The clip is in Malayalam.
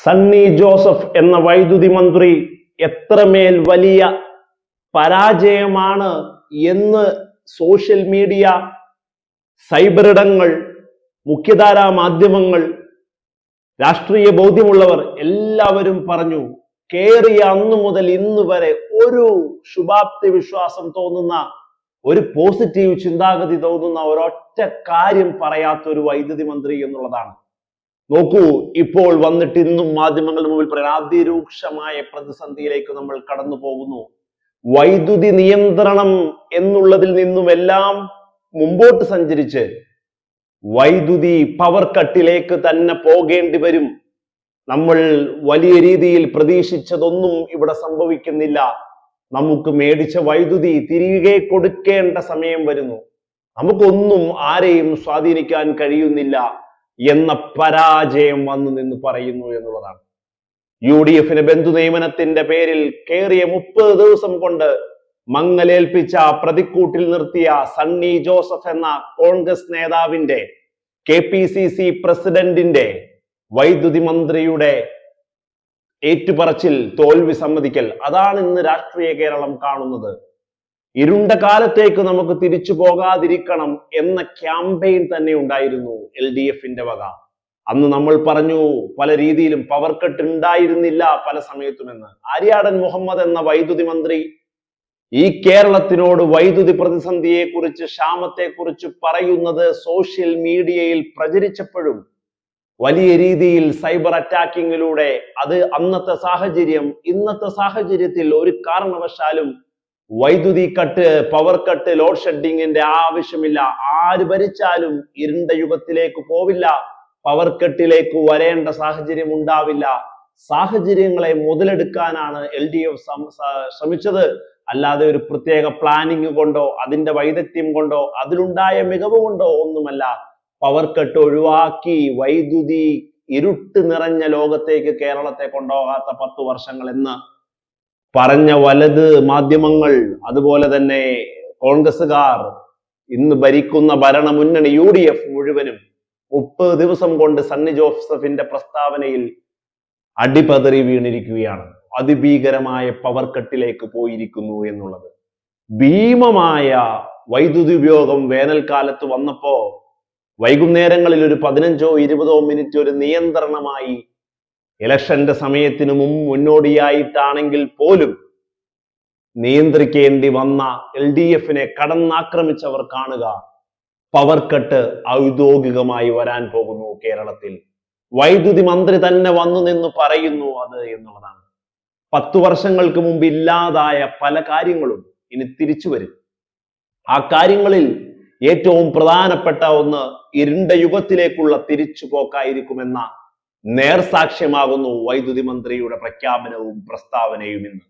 സണ്ണി ജോസഫ് എന്ന വൈദ്യുതി മന്ത്രി എത്രമേൽ വലിയ പരാജയമാണ് എന്ന് സോഷ്യൽ മീഡിയ, സൈബർ ഇടങ്ങൾ, മുഖ്യധാരാ മാധ്യമങ്ങൾ, രാഷ്ട്രീയ ബോധ്യമുള്ളവർ എല്ലാവരും പറഞ്ഞു. കേറിയ അന്നു മുതൽ ഇന്ന് വരെ ഒരു ശുഭാപ്തി വിശ്വാസം തോന്നുന്ന, ഒരു പോസിറ്റീവ് ചിന്താഗതി തോന്നുന്ന ഒരൊറ്റ കാര്യം പറയാത്ത ഒരു വൈദ്യുതി മന്ത്രി എന്നുള്ളതാണ്. നോക്കൂ, ഇപ്പോൾ വന്നിട്ട് ഇന്നും മാധ്യമങ്ങളുടെ മുമ്പിൽ പറയാൻ അതിരൂക്ഷമായ പ്രതിസന്ധിയിലേക്ക് നമ്മൾ കടന്നു പോകുന്നു. വൈദ്യുതി നിയന്ത്രണം എന്നുള്ളതിൽ നിന്നും എല്ലാം മുമ്പോട്ട് സഞ്ചരിച്ച് വൈദ്യുതി പവർ കട്ടിലേക്ക് തന്നെ പോകേണ്ടി വരും. നമ്മൾ വലിയ രീതിയിൽ പ്രതീക്ഷിച്ചതൊന്നും ഇവിടെ സംഭവിക്കുന്നില്ല. നമുക്ക് മേടിച്ച വൈദ്യുതി തിരികെ കൊടുക്കേണ്ട സമയം വരുന്നു. നമുക്കൊന്നും ആരെയും സ്വാധീനിക്കാൻ കഴിയുന്നില്ല എന്ന പരാജയം വന്നു നിന്ന് പറയുന്നു എന്നുള്ളതാണ്. UDF ബന്ധു നിയമനത്തിന്റെ പേരിൽ കേറിയ 30 ദിവസം കൊണ്ട് മങ്ങലേൽപ്പിച്ച, പ്രതിക്കൂട്ടിൽ നിർത്തിയ സണ്ണി ജോസഫ് എന്ന കോൺഗ്രസ് നേതാവിന്റെ, KPCC പ്രസിഡന്റിന്റെ, വൈദ്യുതി മന്ത്രിയുടെ ഏറ്റുപറച്ചിൽ, തോൽവി സമ്മതിക്കൽ, അതാണ് ഇന്ന് രാഷ്ട്രീയ കേരളം കാണുന്നത്. ഇരുണ്ട കാലത്തേക്ക് നമുക്ക് തിരിച്ചു പോകാതിരിക്കണം എന്ന ക്യാമ്പയിൻ തന്നെ ഉണ്ടായിരുന്നു LDFന്റെ വക. അന്ന് നമ്മൾ പറഞ്ഞു പല രീതിയിലും പവർ കട്ട് ഉണ്ടായിരുന്നില്ല പല സമയത്തുമെന്ന്. ആര്യാടൻ മുഹമ്മദ് എന്ന വൈദ്യുതി മന്ത്രി ഈ കേരളത്തിനോട് വൈദ്യുതി പ്രതിസന്ധിയെ കുറിച്ച്, ക്ഷാമത്തെ കുറിച്ച് പറയുന്നത് സോഷ്യൽ മീഡിയയിൽ പ്രചരിച്ചപ്പോഴും വലിയ രീതിയിൽ സൈബർ അറ്റാക്കിങ്ങിലൂടെ അത് അന്നത്തെ സാഹചര്യം, ഇന്നത്തെ സാഹചര്യത്തിൽ ഒരു കാരണവശാലും വൈദ്യുതി കട്ട്, പവർ കട്ട്, ലോഡ് ഷെഡിങ്ങിന്റെ ആവശ്യമില്ല. ആര് ഭരിച്ചാലും ഇരുണ്ട യുഗത്തിലേക്ക് പോവില്ല, പവർ കട്ടിലേക്ക് വരേണ്ട സാഹചര്യം ഉണ്ടാവില്ല. സാഹചര്യങ്ങളെ മുതലെടുക്കാനാണ് LDF ശ്രമിച്ചത്. അല്ലാതെ ഒരു പ്രത്യേക പ്ലാനിങ് കൊണ്ടോ അതിന്റെ വൈദഗ്ധ്യം കൊണ്ടോ അതിലുണ്ടായ മികവ് കൊണ്ടോ ഒന്നുമല്ല. പവർ കട്ട് ഒഴിവാക്കി വൈദ്യുതി ഇരുട്ട് നിറഞ്ഞ ലോകത്തേക്ക് കേരളത്തെ കൊണ്ടുപോകാത്ത 10 വർഷങ്ങൾ എന്ന് പറഞ്ഞ വലത് മാധ്യമങ്ങൾ, അതുപോലെ തന്നെ കോൺഗ്രസുകാർ, ഇന്ന് ഭരിക്കുന്ന ഭരണമുന്നണി UDF മുഴുവനും 30 ദിവസം കൊണ്ട് സണ്ണി ജോസഫിന്റെ പ്രസ്താവനയിൽ അടിപതറി വീണിരിക്കുകയാണ്. അതിഭീകരമായ പവർ കട്ടിലേക്ക് പോയിരിക്കുന്നു എന്നുള്ളത്. ഭീമമായ വൈദ്യുതി ഉപയോഗം വേനൽക്കാലത്ത് വന്നപ്പോ വൈകുന്നേരങ്ങളിൽ ഒരു 15 or 20 മിനിറ്റ് ഒരു നിയന്ത്രണമായി, ഇലക്ഷന്റെ സമയത്തിന് മുന്നോടിയായിട്ടാണെങ്കിൽ പോലും നിയന്ത്രിക്കേണ്ടി വന്ന LDFനെ കടന്നാക്രമിച്ചവർ കാണുക. പവർ കട്ട് ഔദ്യോഗികമായി വരാൻ പോകുന്നു കേരളത്തിൽ. വൈദ്യുതി മന്ത്രി തന്നെ വന്നു നിന്ന് പറയുന്നു അത് എന്നുള്ളതാണ്. 10 വർഷങ്ങൾക്ക് മുമ്പ് ഇല്ലാതായ പല കാര്യങ്ങളും ഇനി തിരിച്ചു വരും. ആ കാര്യങ്ങളിൽ ഏറ്റവും പ്രധാനപ്പെട്ട ഒന്ന് ഇരുണ്ട യുഗത്തിലേക്കുള്ള തിരിച്ചുപോക്കായിരിക്കുമെന്ന നേർസാക്ഷ്യമാകുന്നു വൈദ്യുതി മന്ത്രിയുടെ പ്രഖ്യാപനവും പ്രസ്താവനയും ഇന്ന്.